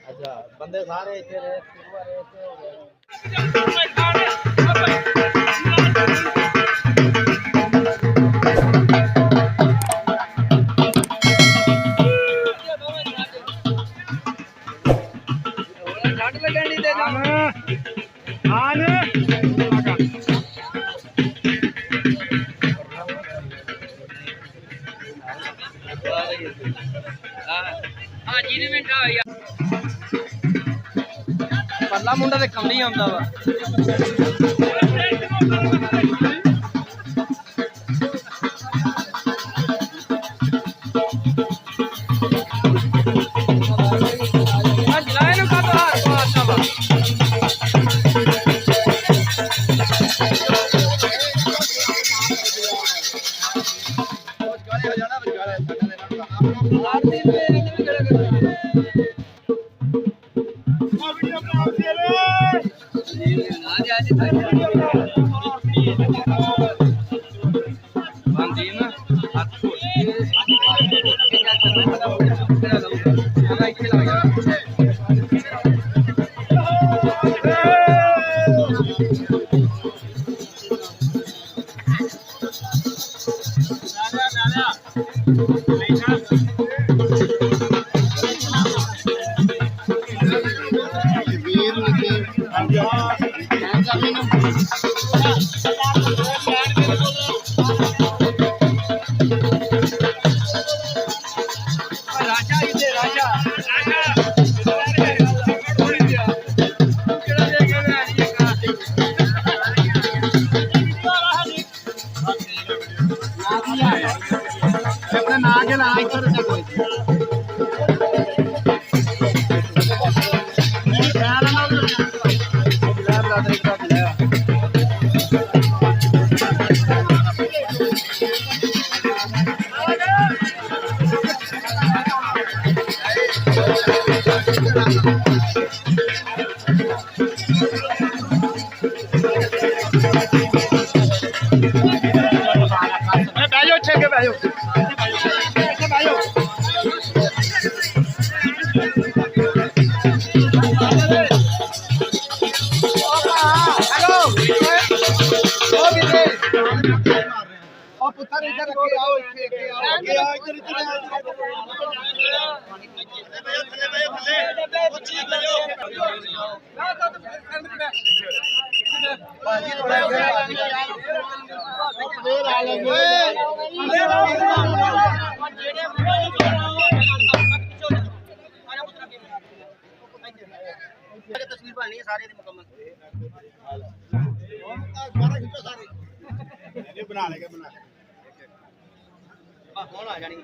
अच्छा बंदे सारे इतने रहे पल्ला मुंडा ते कम नहीं आंदा वा तस्वीर बनानी है सारे मुकम्मल बना लेंगे बना कौन आ जानी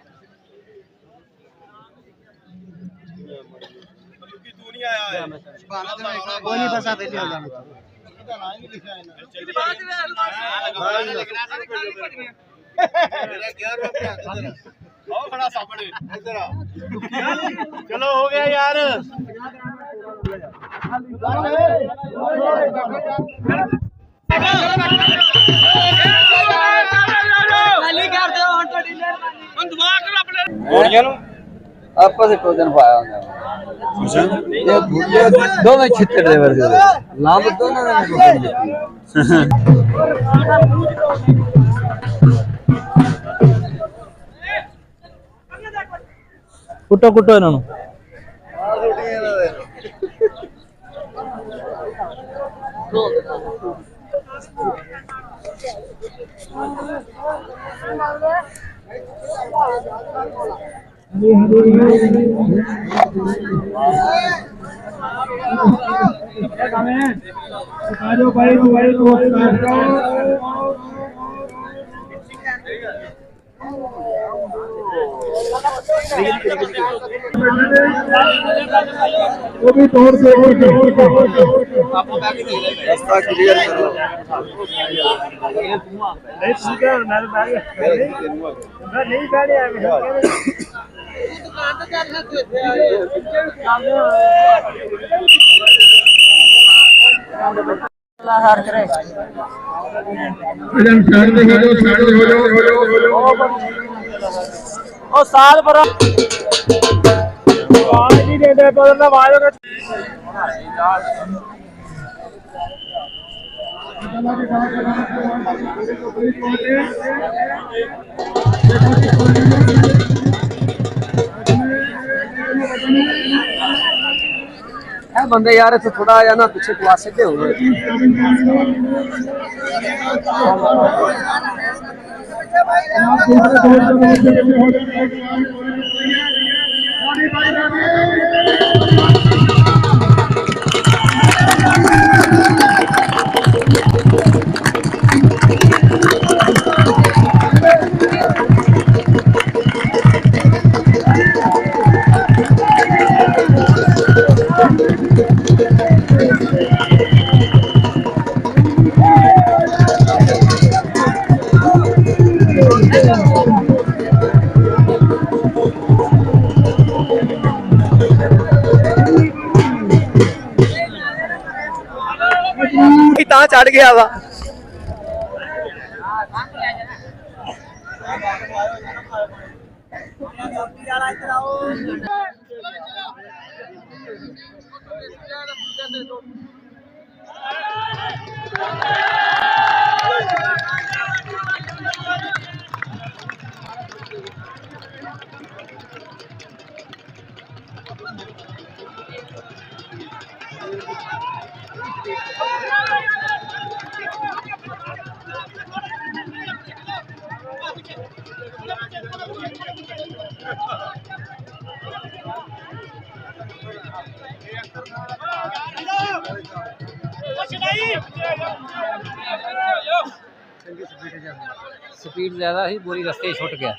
तू नहीं आया कोई नहीं बस आते ले जाना चलो हो गया यार आपस भोजन पाया दोनों छित्र लेवर दे लाभ दोनों कुटो कुटो इन्हों वो भी तोड़ से रास्ता क्लियर करो नहीं बैठे ओ साल पर नहीं देते तो वालों का है बंदे यार इथे थोड़ा या ना पीछे क्लास से हो गए ਤਾਂ ਚੜ ਗਿਆ ਵਾ स्पीड ज्यादा ही पूरी रास्ते छूट गया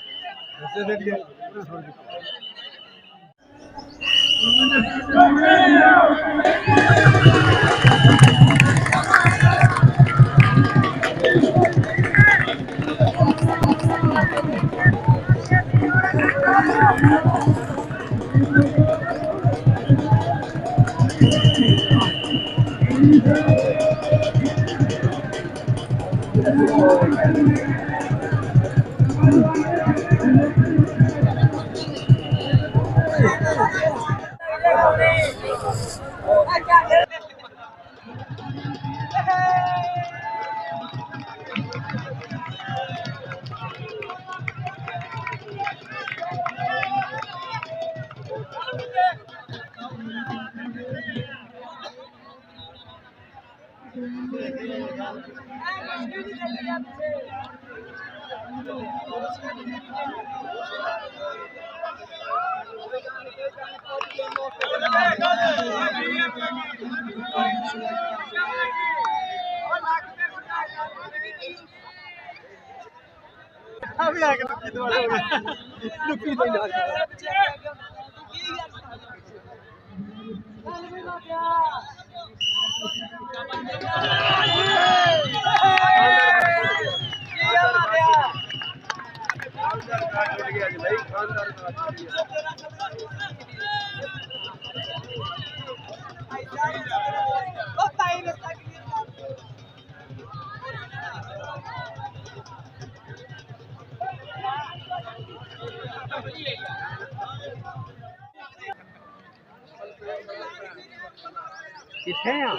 किथे आ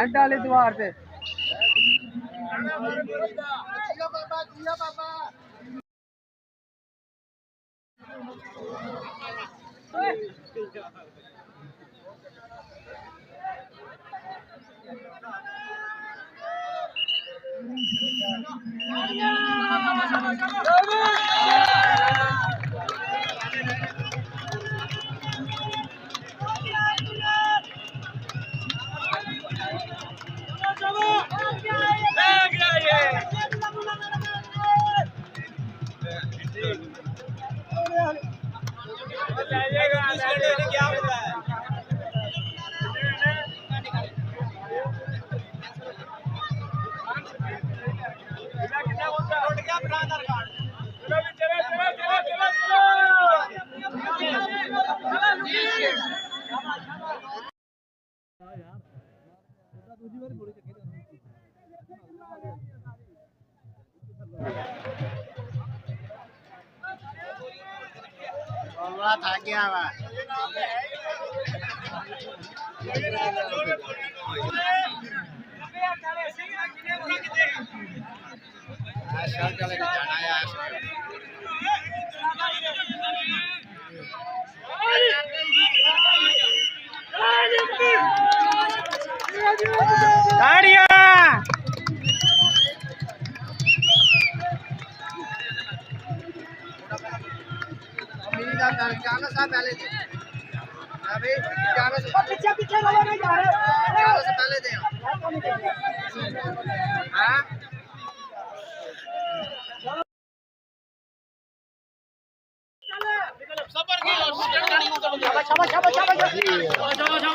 एंड वाले द्वार से थक गया वा जाना सा पहले दे अभी जाना से पीछे पीछे वाला नहीं जा रहा जाना से पहले दे हां सबर की शाबाश शाबाश शाबाश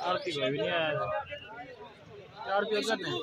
आरती भाई भी नहीं आया 4 रुपये उधर नहीं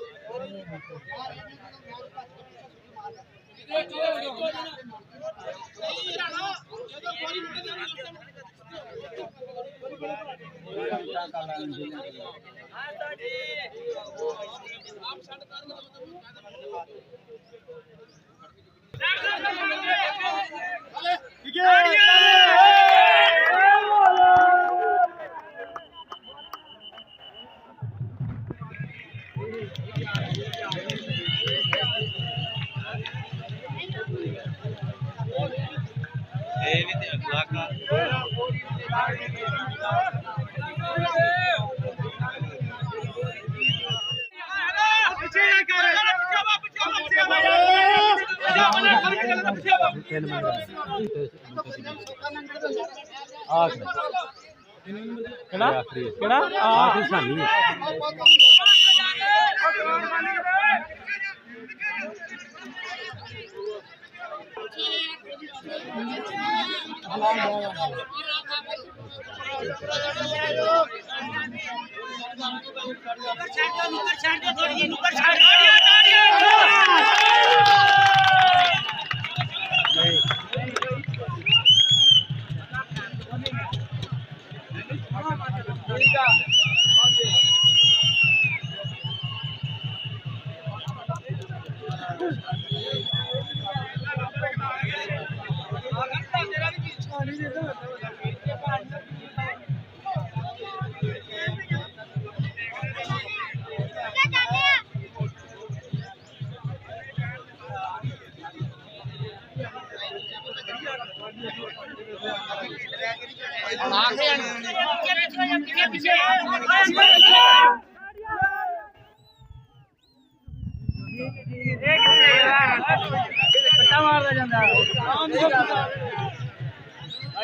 ਝੂਟਾ ਮਾਰਦਾ ਜਾਂਦਾ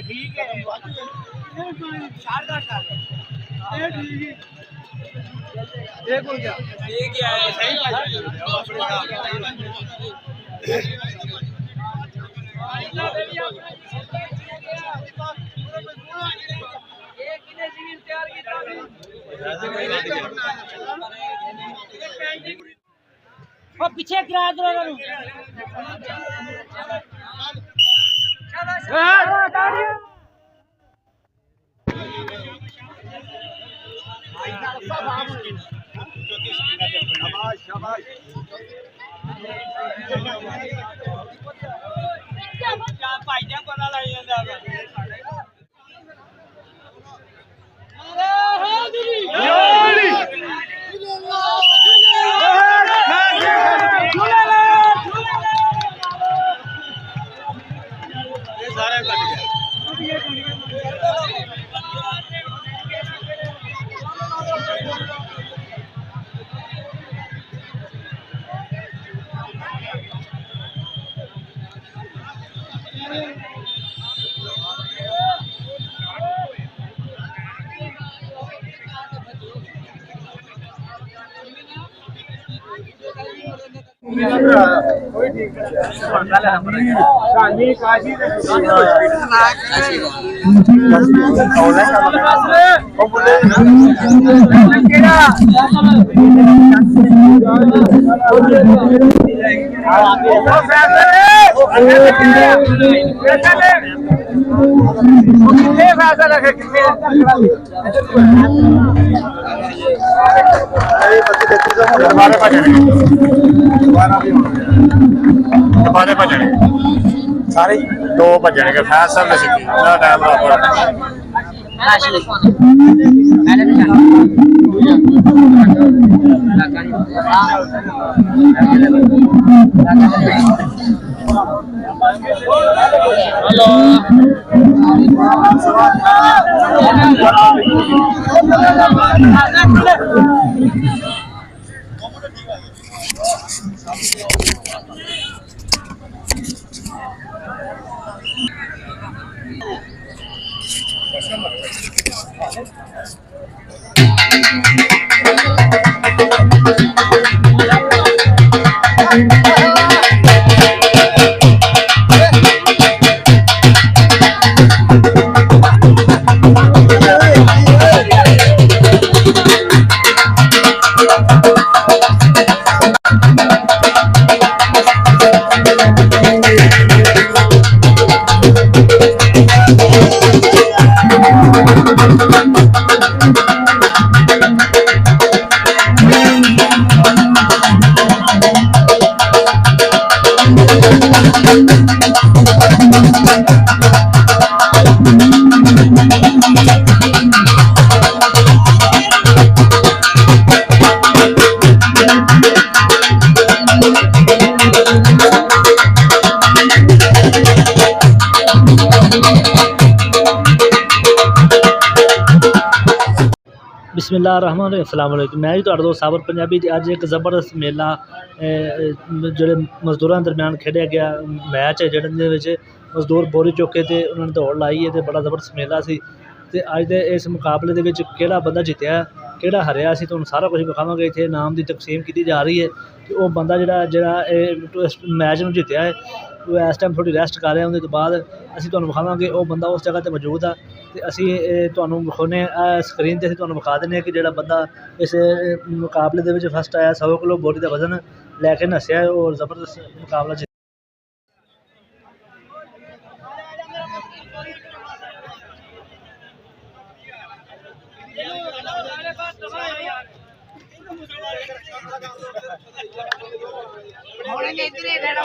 ਠੀਕ ਹੈ ਇਹ ਠੀਕ ਹੈ ਕੋਲ ਗਿਆ ठीक है सही पीछे गिरा दो सारे दो भजने फैसल टाइम बिस्मिल्लाहिर्रहमानिर्रहीम। मैं जी तुहाडे दोस्त साबर पंजाबी ते अज एक ज़बरदस्त मेला जेह्ड़े मजदूरां दरम्यान खेढिया गया मैच है जेह्दे विच मजदूर बोरी चुके ते उन्होंने दौड़ लाई है ते बड़ा ज़बरदस्त मेला सी ते अज दे इस मुकाबले दे विच केह्ड़ा बंदा जित्तिया केह्ड़ा हरिया असीं तुहानूं सारा कुछ विखावांगे। इत्थे इनाम दी तकसीम कीती जा रही है ते ओह् बंदा जेह्ड़ा मैच नूं जित्तिया है वो इस टाइम थोड़ी रेस्ट कर रहा है। उहदे बाद असीं तुहानूं विखावांगे ओह् बंदा उस जगह ते मौजूद आ ते असीं तुहानूं विखाने स्क्रीन ते असीं तुहानूं विखा दिंदे कि जेह्ड़ा बंदा इस मुकाबले दे विच फर्स्ट आया 100 किलो बोरी दा वजन लैके नस्सेआ और ज़बरदस्त मुकाबला इधर